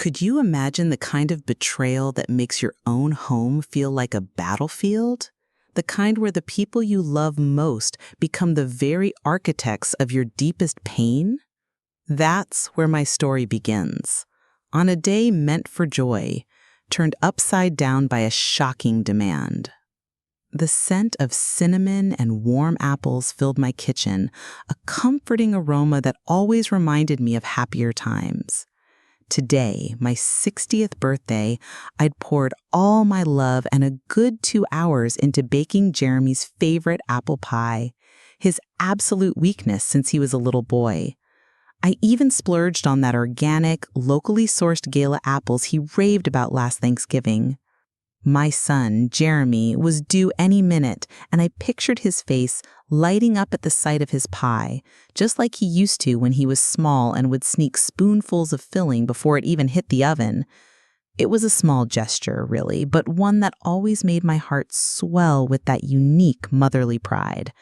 Could you imagine the kind of betrayal that makes your own home feel like a battlefield? The kind where the people you love most become the very architects of your deepest pain? That's where my story begins. On a day meant for joy, turned upside down by a shocking demand. The scent of cinnamon and warm apples filled my kitchen, a comforting aroma that always reminded me of happier times. Today, my 60th birthday, I'd poured all my love and a good 2 hours into baking Jeremy's favorite apple pie, his absolute weakness since he was a little boy. I even splurged on that organic, locally sourced Gala apples he raved about last Thanksgiving. My son, Jeremy, was due any minute, and I pictured his face lighting up at the sight of his pie, just like he used to when he was small and would sneak spoonfuls of filling before it even hit the oven. It was a small gesture, really, but one that always made my heart swell with that unique motherly pride.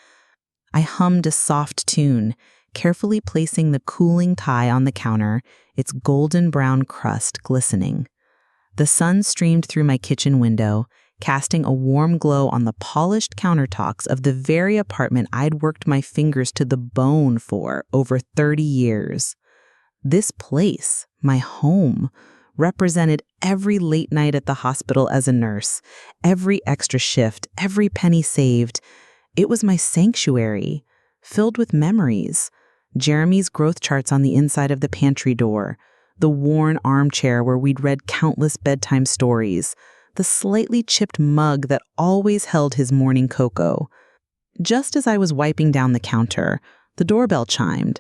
I hummed a soft tune, carefully placing the cooling pie on the counter, its golden brown crust glistening. The sun streamed through my kitchen window, casting a warm glow on the polished countertops of the very apartment I'd worked my fingers to the bone for over 30 years. This place, my home, represented every late night at the hospital as a nurse, every extra shift, every penny saved. It was my sanctuary, filled with memories. Jeremy's growth charts on the inside of the pantry door, the worn armchair where we'd read countless bedtime stories, the slightly chipped mug that always held his morning cocoa. Just as I was wiping down the counter, the doorbell chimed,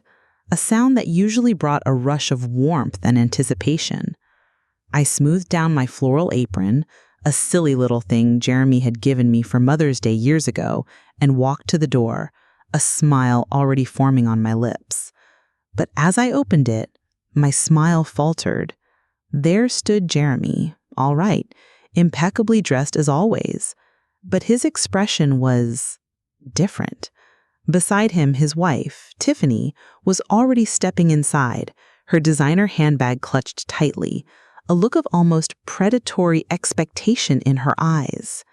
a sound that usually brought a rush of warmth and anticipation. I smoothed down my floral apron, a silly little thing Jeremy had given me for Mother's Day years ago, and walked to the door, a smile already forming on my lips. But as I opened it, my smile faltered. There stood Jeremy, all right, impeccably dressed as always. But his expression was different. Beside him, his wife, Tiffany, was already stepping inside, her designer handbag clutched tightly, a look of almost predatory expectation in her eyes.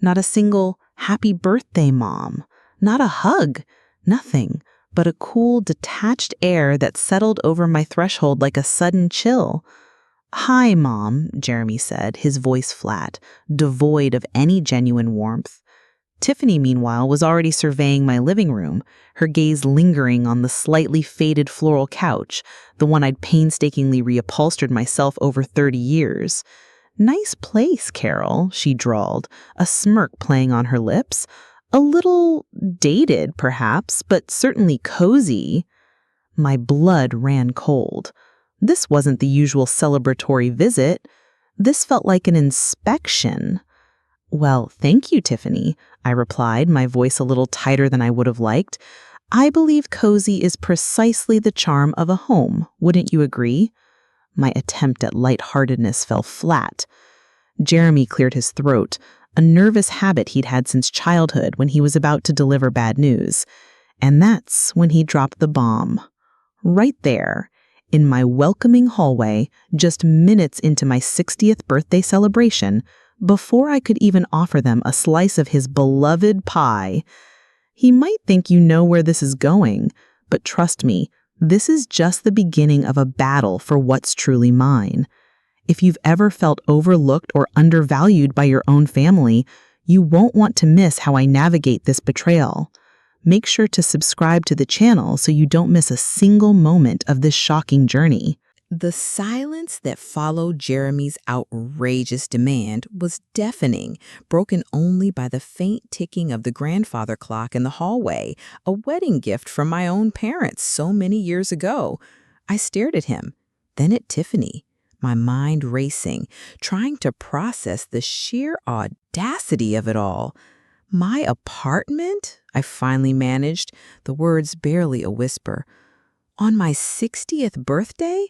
Not a single "Happy birthday, Mom," not a hug, nothing but a cool, detached air that settled over my threshold like a sudden chill. "Hi, Mom," Jeremy said, his voice flat, devoid of any genuine warmth. Tiffany, meanwhile, was already surveying my living room, her gaze lingering on the slightly faded floral couch, the one I'd painstakingly reupholstered myself over 30 years. "Nice place, Carol," she drawled, a smirk playing on her lips. "A little dated, perhaps, but certainly cozy." My blood ran cold. This wasn't the usual celebratory visit. This felt like an inspection. "Well, thank you, Tiffany," I replied, my voice a little tighter than I would have liked. "I believe cozy is precisely the charm of a home. Wouldn't you agree?" My attempt at lightheartedness fell flat. Jeremy cleared his throat, a nervous habit he'd had since childhood when he was about to deliver bad news. And that's when he dropped the bomb. Right there, in my welcoming hallway, just minutes into my 60th birthday celebration, before I could even offer them a slice of his beloved pie. "He might think you know where this is going, but trust me, this is just the beginning of a battle for what's truly mine. If you've ever felt overlooked or undervalued by your own family, you won't want to miss how I navigate this betrayal. Make sure to subscribe to the channel so you don't miss a single moment of this shocking journey." The silence that followed Jeremy's outrageous demand was deafening, broken only by the faint ticking of the grandfather clock in the hallway, a wedding gift from my own parents so many years ago. I stared at him, then at Tiffany, my mind racing, trying to process the sheer audacity of it all. "My apartment?" I finally managed, the words barely a whisper. "On my 60th birthday?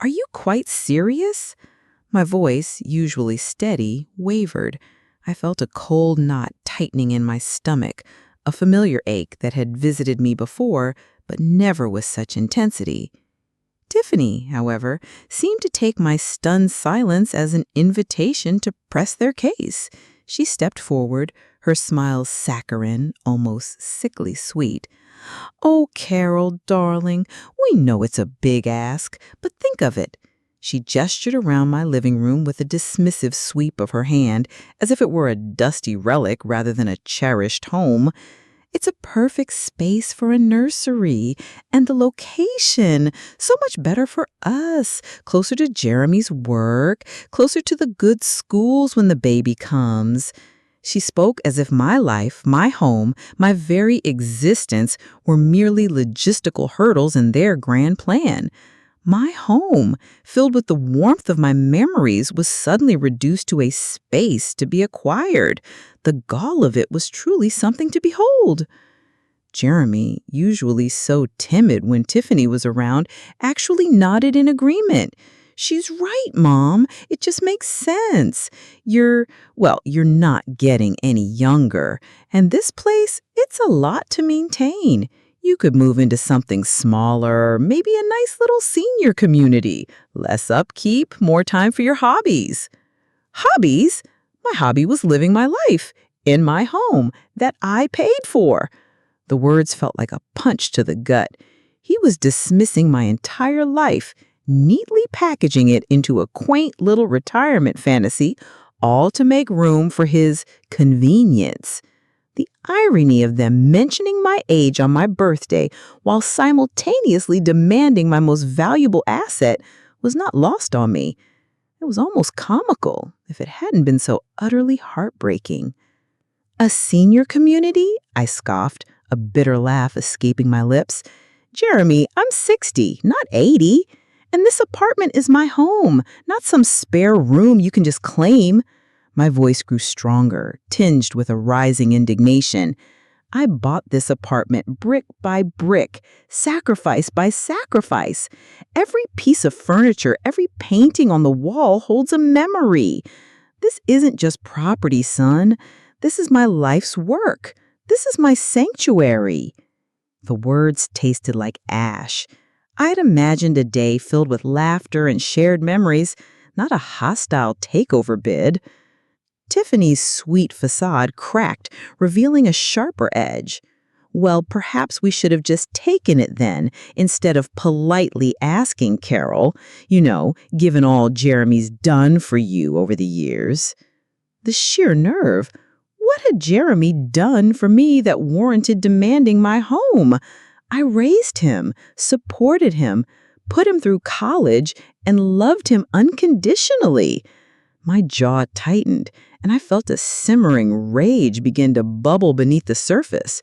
Are you quite serious?" My voice, usually steady, wavered. I felt a cold knot tightening in my stomach, a familiar ache that had visited me before, but never with such intensity. Tiffany, however, seemed to take my stunned silence as an invitation to press their case. She stepped forward, her smile saccharine, almost sickly sweet. "Oh, Carol, darling, we know it's a big ask, but think of it." She gestured around my living room with a dismissive sweep of her hand, as if it were a dusty relic rather than a cherished home. "It's a perfect space for a nursery, and the location, so much better for us, closer to Jeremy's work, closer to the good schools when the baby comes." She spoke as if my life, my home, my very existence were merely logistical hurdles in their grand plan. My home, filled with the warmth of my memories, was suddenly reduced to a space to be acquired. The gall of it was truly something to behold. Jeremy, usually so timid when Tiffany was around, actually nodded in agreement. "She's right, Mom. It just makes sense. You're not getting any younger. And this place, it's a lot to maintain. You could move into something smaller, maybe a nice little senior community. Less upkeep, more time for your hobbies." Hobbies? My hobby was living my life in my home that I paid for. The words felt like a punch to the gut. He was dismissing my entire life, neatly packaging it into a quaint little retirement fantasy, all to make room for his convenience. The irony of them mentioning my age on my birthday while simultaneously demanding my most valuable asset was not lost on me. It was almost comical if it hadn't been so utterly heartbreaking. "A senior community?" I scoffed, a bitter laugh escaping my lips. "Jeremy, I'm 60, not 80. And this apartment is my home, not some spare room you can just claim." My voice grew stronger, tinged with a rising indignation. "I bought this apartment brick by brick, sacrifice by sacrifice. Every piece of furniture, every painting on the wall holds a memory. This isn't just property, son. This is my life's work. This is my sanctuary." The words tasted like ash. I'd imagined a day filled with laughter and shared memories, not a hostile takeover bid. Tiffany's sweet facade cracked, revealing a sharper edge. "Well, perhaps we should have just taken it then, instead of politely asking, Carol, given all Jeremy's done for you over the years." The sheer nerve. What had Jeremy done for me that warranted demanding my home? I raised him, supported him, put him through college, and loved him unconditionally. My jaw tightened, and I felt a simmering rage begin to bubble beneath the surface.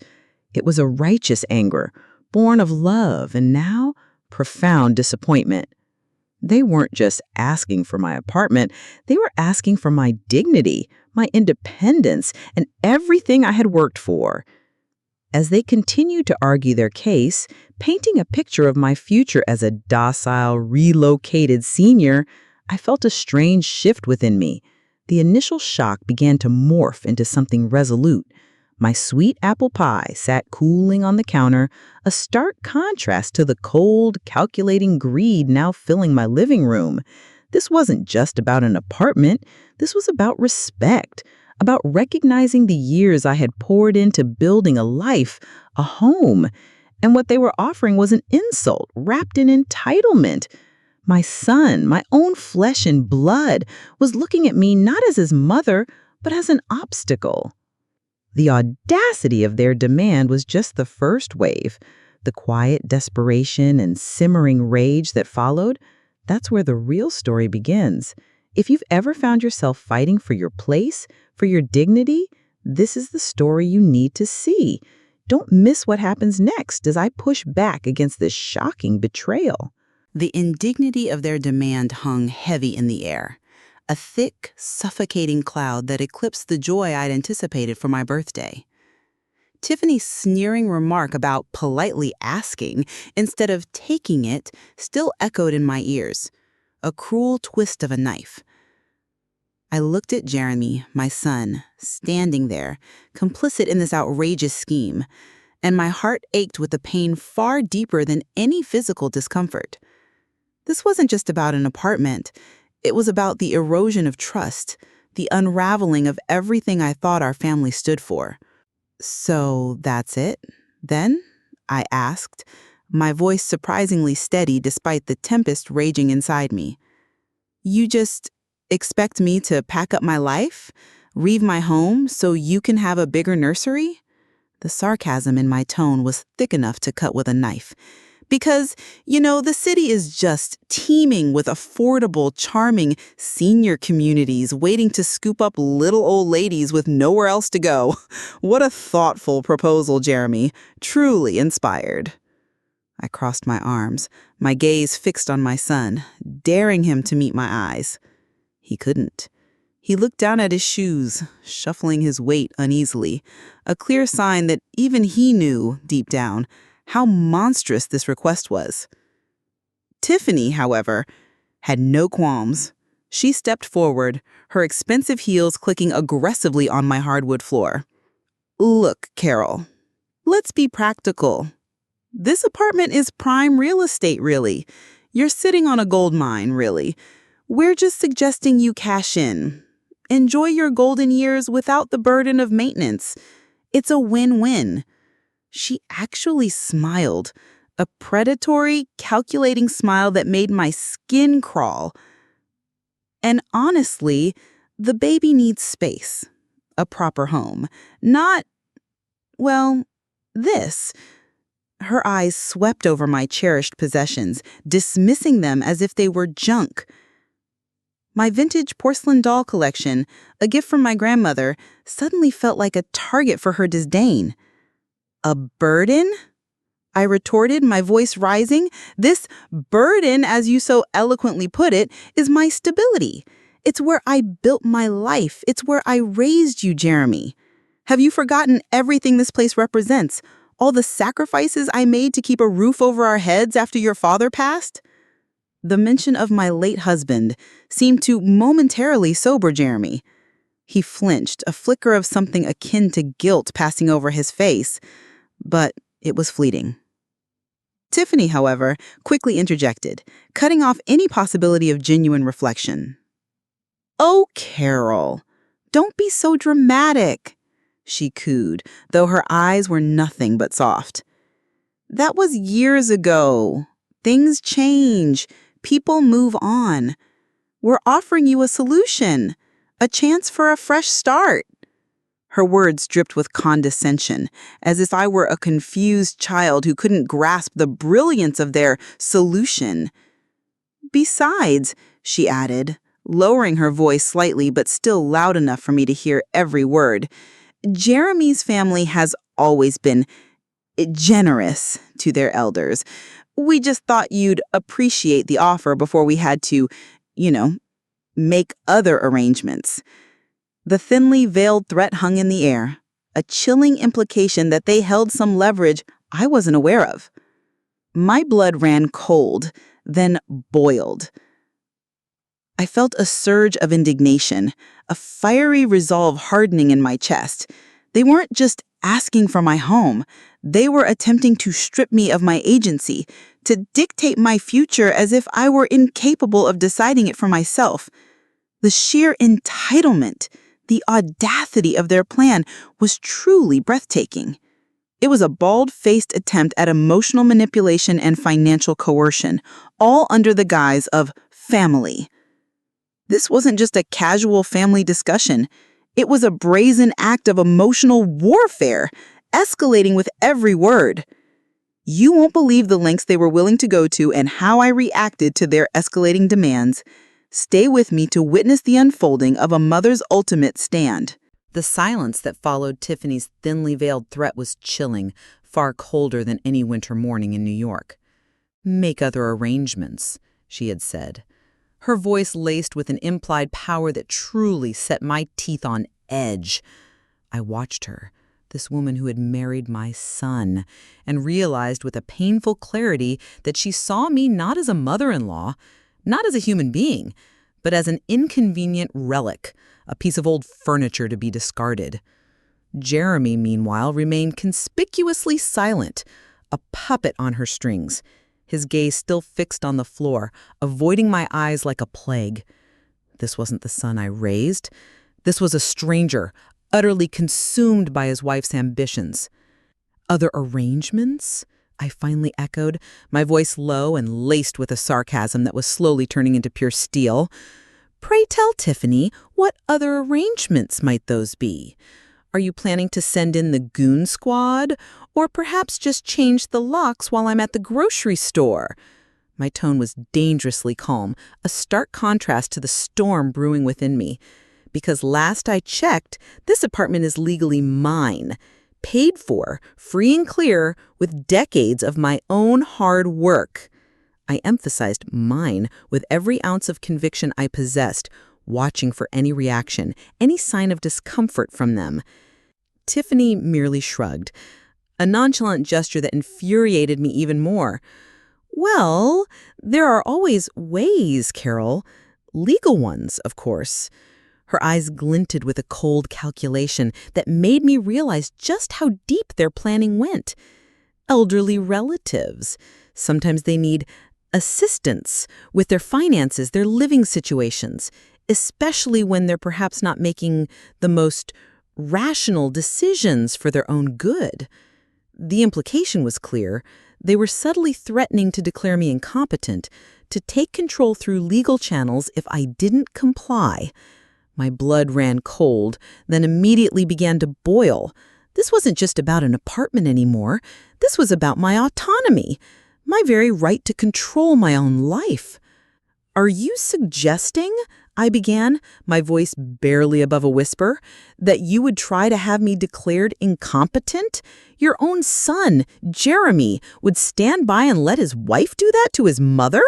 It was a righteous anger, born of love, and now profound disappointment. They weren't just asking for my apartment, they were asking for my dignity, my independence, and everything I had worked for. As they continued to argue their case, painting a picture of my future as a docile, relocated senior, I felt a strange shift within me. The initial shock began to morph into something resolute. My sweet apple pie sat cooling on the counter, a stark contrast to the cold, calculating greed now filling my living room. This wasn't just about an apartment. This was about respect, about recognizing the years I had poured into building a life, a home. And what they were offering was an insult wrapped in entitlement. My son, my own flesh and blood, was looking at me not as his mother, but as an obstacle. The audacity of their demand was just the first wave. The quiet desperation and simmering rage that followed, that's where the real story begins. If you've ever found yourself fighting for your place, for your dignity, this is the story you need to see. Don't miss what happens next as I push back against this shocking betrayal. The indignity of their demand hung heavy in the air. A thick, suffocating cloud that eclipsed the joy I'd anticipated for my birthday. Tiffany's sneering remark about politely asking instead of taking it still echoed in my ears, a cruel twist of a knife. I looked at Jeremy, my son, standing there, complicit in this outrageous scheme, and my heart ached with a pain far deeper than any physical discomfort. This wasn't just about an apartment. It was about the erosion of trust, the unraveling of everything I thought our family stood for. "So that's it, then?" I asked, my voice surprisingly steady despite the tempest raging inside me. "You just expect me to pack up my life, leave my home so you can have a bigger nursery?" The sarcasm in my tone was thick enough to cut with a knife. Because, the city is just teeming with affordable, charming senior communities waiting to scoop up little old ladies with nowhere else to go. What a thoughtful proposal, Jeremy. Truly inspired. I crossed my arms, my gaze fixed on my son, daring him to meet my eyes. He couldn't. He looked down at his shoes, shuffling his weight uneasily, a clear sign that even he knew, deep down, how monstrous this request was. Tiffany, however, had no qualms. She stepped forward, her expensive heels clicking aggressively on my hardwood floor. "Look, Carol, let's be practical. This apartment is prime real estate, really. You're sitting on a gold mine, really. We're just suggesting you cash in. Enjoy your golden years without the burden of maintenance. It's a win-win." She actually smiled, a predatory, calculating smile that made my skin crawl. And honestly, the baby needs space, a proper home, not, well, this. Her eyes swept over my cherished possessions, dismissing them as if they were junk. My vintage porcelain doll collection, a gift from my grandmother, suddenly felt like a target for her disdain. "A burden?" I retorted, my voice rising. "This burden, as you so eloquently put it, is my stability. It's where I built my life. It's where I raised you, Jeremy. Have you forgotten everything this place represents? All the sacrifices I made to keep a roof over our heads after your father passed?" The mention of my late husband seemed to momentarily sober Jeremy. He flinched, a flicker of something akin to guilt passing over his face. But it was fleeting. Tiffany, however, quickly interjected, cutting off any possibility of genuine reflection. "Oh, Carol, don't be so dramatic," she cooed, though her eyes were nothing but soft. "That was years ago. Things change. People move on. We're offering you a solution, a chance for a fresh start." Her words dripped with condescension, as if I were a confused child who couldn't grasp the brilliance of their solution. "Besides," she added, lowering her voice slightly but still loud enough for me to hear every word, "Jeremy's family has always been generous to their elders. We just thought you'd appreciate the offer before we had to, make other arrangements." The thinly veiled threat hung in the air, a chilling implication that they held some leverage I wasn't aware of. My blood ran cold, then boiled. I felt a surge of indignation, a fiery resolve hardening in my chest. They weren't just asking for my home. They were attempting to strip me of my agency, to dictate my future as if I were incapable of deciding it for myself. The sheer entitlement, the audacity of their plan was truly breathtaking. It was a bald-faced attempt at emotional manipulation and financial coercion, all under the guise of family. This wasn't just a casual family discussion. It was a brazen act of emotional warfare, escalating with every word. You won't believe the lengths they were willing to go to and how I reacted to their escalating demands. Stay with me to witness the unfolding of a mother's ultimate stand. The silence that followed Tiffany's thinly veiled threat was chilling, far colder than any winter morning in New York. "Make other arrangements," she had said, her voice laced with an implied power that truly set my teeth on edge. I watched her, this woman who had married my son, and realized with a painful clarity that she saw me not as a mother-in-law, not as a human being, but as an inconvenient relic, a piece of old furniture to be discarded. Jeremy, meanwhile, remained conspicuously silent, a puppet on her strings, his gaze still fixed on the floor, avoiding my eyes like a plague. This wasn't the son I raised. This was a stranger, utterly consumed by his wife's ambitions. Other arrangements? I finally echoed, my voice low and laced with a sarcasm that was slowly turning into pure steel. Pray tell, Tiffany, what other arrangements might those be? Are you planning to send in the goon squad? Or perhaps just change the locks while I'm at the grocery store? My tone was dangerously calm, a stark contrast to the storm brewing within me. Because last I checked, this apartment is legally mine. Paid for, free and clear, with decades of my own hard work. I emphasized mine with every ounce of conviction I possessed, watching for any reaction, any sign of discomfort from them. Tiffany merely shrugged, a nonchalant gesture that infuriated me even more. Well, there are always ways, Carol. Legal ones, of course. Her eyes glinted with a cold calculation that made me realize just how deep their planning went. Elderly relatives. Sometimes they need assistance with their finances, their living situations, especially when they're perhaps not making the most rational decisions for their own good. The implication was clear. They were subtly threatening to declare me incompetent, to take control through legal channels if I didn't comply. My blood ran cold, then immediately began to boil. This wasn't just about an apartment anymore. This was about my autonomy, my very right to control my own life. Are you suggesting, I began, my voice barely above a whisper, that you would try to have me declared incompetent? Your own son, Jeremy, would stand by and let his wife do that to his mother?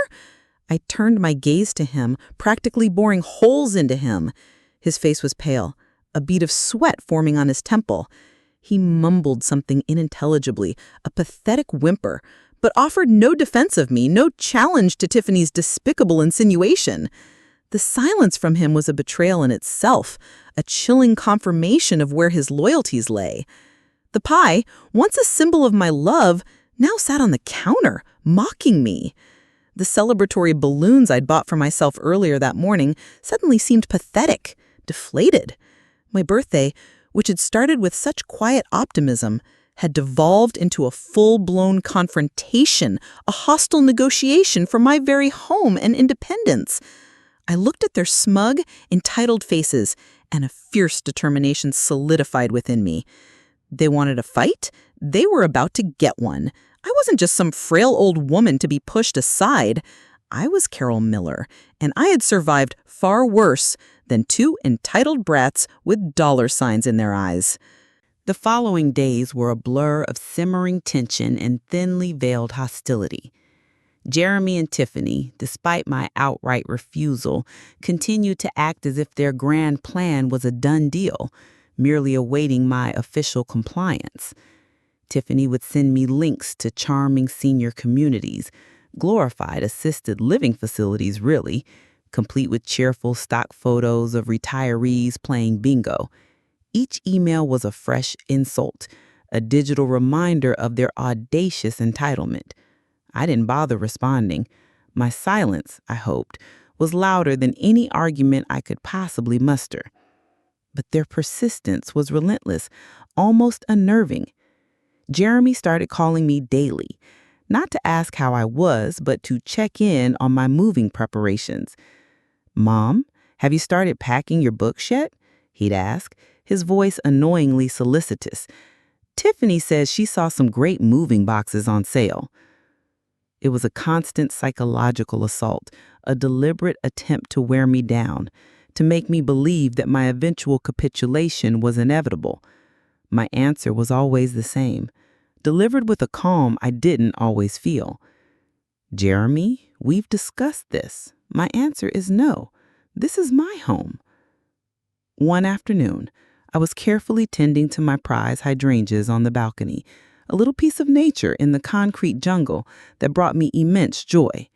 I turned my gaze to him, practically boring holes into him. His face was pale, a bead of sweat forming on his temple. He mumbled something unintelligibly, a pathetic whimper, but offered no defense of me, no challenge to Tiffany's despicable insinuation. The silence from him was a betrayal in itself, a chilling confirmation of where his loyalties lay. The pie, once a symbol of my love, now sat on the counter, mocking me. The celebratory balloons I'd bought for myself earlier that morning suddenly seemed pathetic, deflated. My birthday, which had started with such quiet optimism, had devolved into a full-blown confrontation, a hostile negotiation for my very home and independence. I looked at their smug, entitled faces, and a fierce determination solidified within me. They wanted a fight. They were about to get one. I wasn't just some frail old woman to be pushed aside. I was Carol Miller, and I had survived far worse than two entitled brats with dollar signs in their eyes. The following days were a blur of simmering tension and thinly veiled hostility. Jeremy and Tiffany, despite my outright refusal, continued to act as if their grand plan was a done deal, merely awaiting my official compliance. Tiffany would send me links to charming senior communities, glorified assisted living facilities really, complete with cheerful stock photos of retirees playing bingo. Each email was a fresh insult, a digital reminder of their audacious entitlement. I didn't bother responding. My silence, I hoped, was louder than any argument I could possibly muster. But their persistence was relentless, almost unnerving. Jeremy started calling me daily, not to ask how I was, but to check in on my moving preparations. "Mom, have you started packing your books yet?" he'd ask, his voice annoyingly solicitous. "Tiffany says she saw some great moving boxes on sale." It was a constant psychological assault, a deliberate attempt to wear me down, to make me believe that my eventual capitulation was inevitable. My answer was always the same, delivered with a calm I didn't always feel. "Jeremy, we've discussed this. My answer is no. This is my home." One afternoon, I was carefully tending to my prize hydrangeas on the balcony, a little piece of nature in the concrete jungle that brought me immense joy.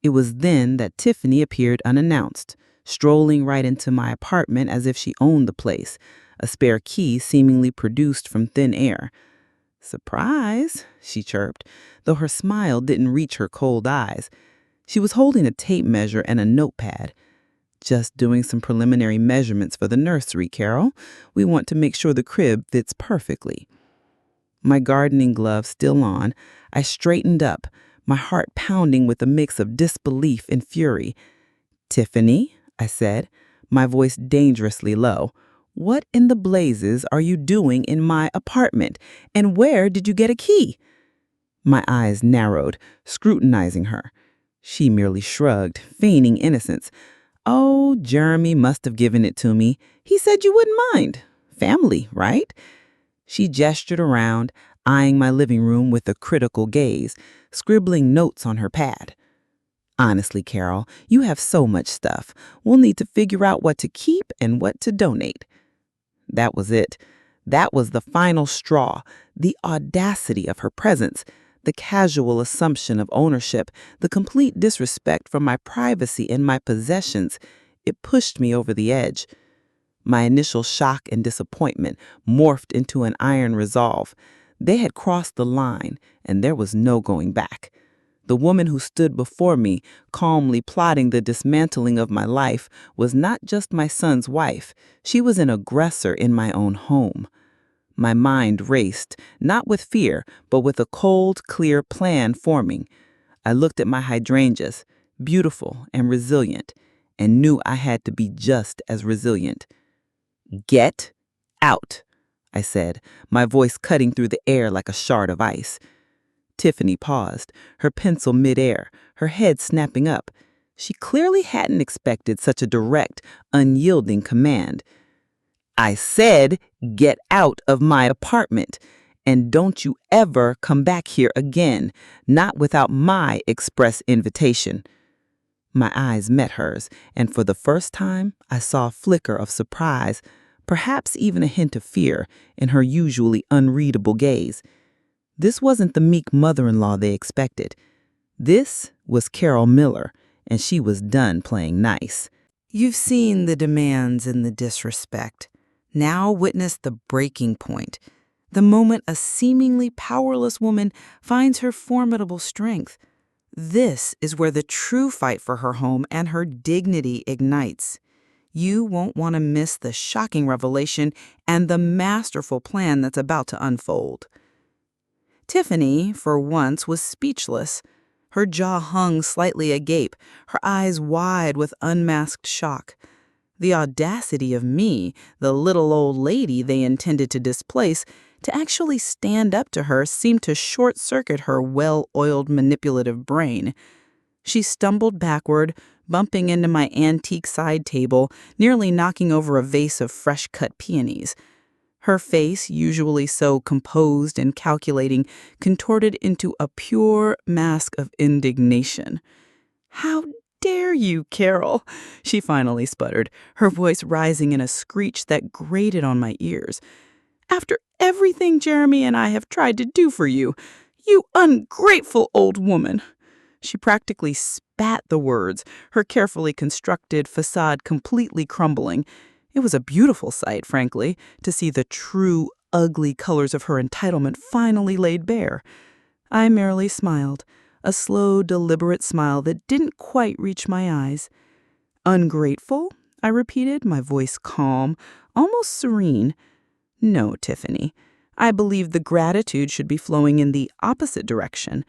It was then that Tiffany appeared unannounced, strolling right into my apartment as if she owned the place, a spare key seemingly produced from thin air. "Surprise," she chirped, though her smile didn't reach her cold eyes. She was holding a tape measure and a notepad. "Just doing some preliminary measurements for the nursery, Carol. We want to make sure the crib fits perfectly." My gardening gloves still on, I straightened up, my heart pounding with a mix of disbelief and fury. "Tiffany," I said, my voice dangerously low, "what in the blazes are you doing in my apartment, and where did you get a key?" My eyes narrowed, scrutinizing her. She merely shrugged, feigning innocence. "Oh, Jeremy must have given it to me. He said you wouldn't mind. Family, right?" She gestured around, eyeing my living room with a critical gaze, scribbling notes on her pad. "Honestly, Carol, you have so much stuff. We'll need to figure out what to keep and what to donate." That was it. That was the final straw, the audacity of her presence, the casual assumption of ownership, the complete disrespect for my privacy and my possessions. It pushed me over the edge. My initial shock and disappointment morphed into an iron resolve. They had crossed the line, and there was no going back. The woman who stood before me, calmly plotting the dismantling of my life, was not just my son's wife. She was an aggressor in my own home. My mind raced, not with fear, but with a cold, clear plan forming. I looked at my hydrangeas, beautiful and resilient, and knew I had to be just as resilient. "Get out," I said, my voice cutting through the air like a shard of ice. Tiffany paused, her pencil midair, her head snapping up. She clearly hadn't expected such a direct, unyielding command. "I said, get out of my apartment, and don't you ever come back here again, not without my express invitation." My eyes met hers, and for the first time, I saw a flicker of surprise, perhaps even a hint of fear, in her usually unreadable gaze. This wasn't the meek mother-in-law they expected. This was Carol Miller, and she was done playing nice. You've seen the demands and the disrespect. Now witness the breaking point, the moment a seemingly powerless woman finds her formidable strength. This is where the true fight for her home and her dignity ignites. You won't want to miss the shocking revelation and the masterful plan that's about to unfold. Tiffany, for once, was speechless. Her jaw hung slightly agape, her eyes wide with unmasked shock. The audacity of me, the little old lady they intended to displace, to actually stand up to her seemed to short-circuit her well-oiled manipulative brain. She stumbled backward, bumping into my antique side table, nearly knocking over a vase of fresh-cut peonies. Her face, usually so composed and calculating, contorted into a pure mask of indignation. "How dare you, Carol?" she finally sputtered, her voice rising in a screech that grated on my ears. "After everything Jeremy and I have tried to do for you, you ungrateful old woman!" She practically spat the words, her carefully constructed facade completely crumbling. It was a beautiful sight, frankly, to see the true, ugly colors of her entitlement finally laid bare. I merely smiled, a slow, deliberate smile that didn't quite reach my eyes. "Ungrateful?" I repeated, my voice calm, almost serene. "No, Tiffany. I believe the gratitude should be flowing in the opposite direction.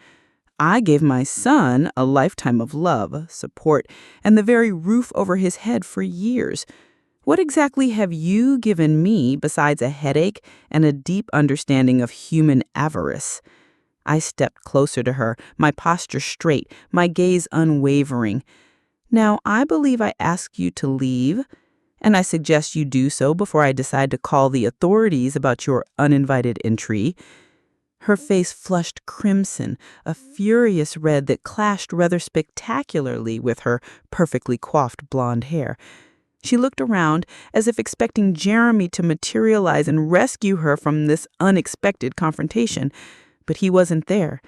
I gave my son a lifetime of love, support, and the very roof over his head for years. What exactly have you given me besides a headache and a deep understanding of human avarice?" I stepped closer to her, my posture straight, my gaze unwavering. "Now, I believe I asked you to leave, and I suggest you do so before I decide to call the authorities about your uninvited entry." Her face flushed crimson, a furious red that clashed rather spectacularly with her perfectly coiffed blonde hair. She looked around as if expecting Jeremy to materialize and rescue her from this unexpected confrontation. But he wasn't there.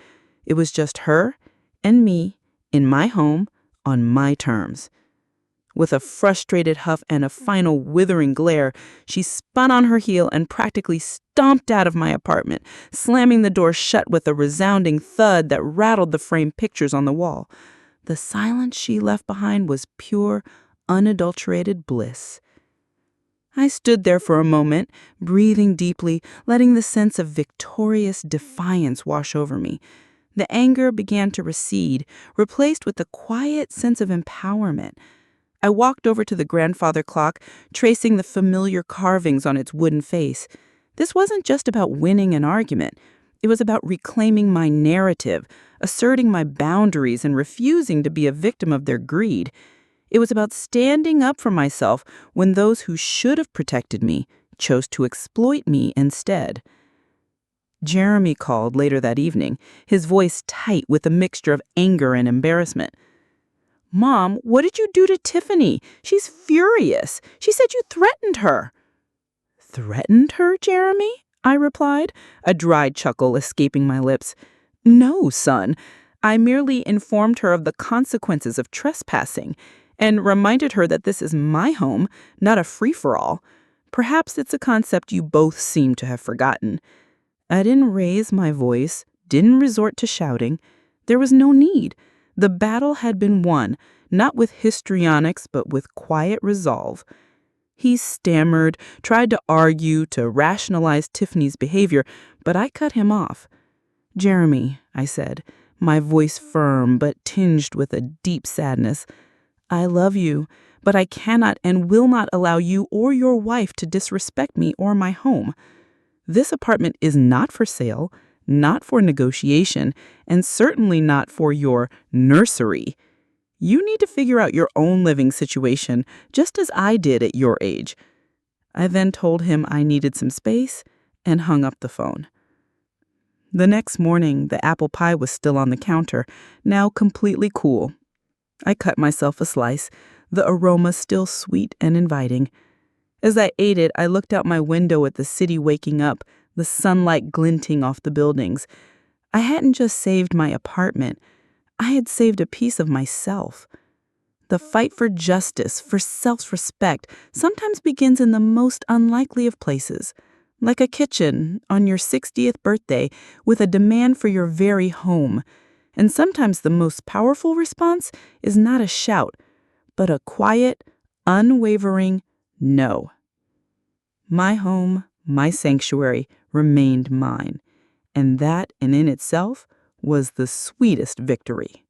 It was just her and me in my home on my terms. With a frustrated huff and a final withering glare, she spun on her heel and practically stomped out of my apartment, slamming the door shut with a resounding thud that rattled the framed pictures on the wall. The silence she left behind was pure, unadulterated bliss. I stood there for a moment, breathing deeply, letting the sense of victorious defiance wash over me. The anger began to recede, replaced with a quiet sense of empowerment. I walked over to the grandfather clock, tracing the familiar carvings on its wooden face. This wasn't just about winning an argument. It was about reclaiming my narrative, asserting my boundaries, and refusing to be a victim of their greed. It was about standing up for myself when those who should have protected me chose to exploit me instead. Jeremy called later that evening, his voice tight with a mixture of anger and embarrassment. "Mom, what did you do to Tiffany? She's furious. She said you threatened her." "Threatened her, Jeremy?" I replied, a dry chuckle escaping my lips. "No, son. I merely informed her of the consequences of trespassing and reminded her that this is my home, not a free-for-all. Perhaps it's a concept you both seem to have forgotten. I didn't raise my voice, didn't resort to shouting. There was no need. The battle had been won, not with histrionics, but with quiet resolve." He stammered, tried to argue, to rationalize Tiffany's behavior, but I cut him off. "Jeremy," I said, my voice firm but tinged with a deep sadness, "I love you, but I cannot and will not allow you or your wife to disrespect me or my home. This apartment is not for sale, not for negotiation, and certainly not for your nursery. You need to figure out your own living situation, just as I did at your age." I then told him I needed some space and hung up the phone. The next morning, the apple pie was still on the counter, now completely cool. I cut myself a slice, the aroma still sweet and inviting. As I ate it, I looked out my window at the city waking up, the sunlight glinting off the buildings. I hadn't just saved my apartment. I had saved a piece of myself. The fight for justice, for self-respect, sometimes begins in the most unlikely of places, like a kitchen on your 60th birthday with a demand for your very home. And sometimes the most powerful response is not a shout, but a quiet, unwavering no. My home, my sanctuary, remained mine, and that, and in itself, was the sweetest victory.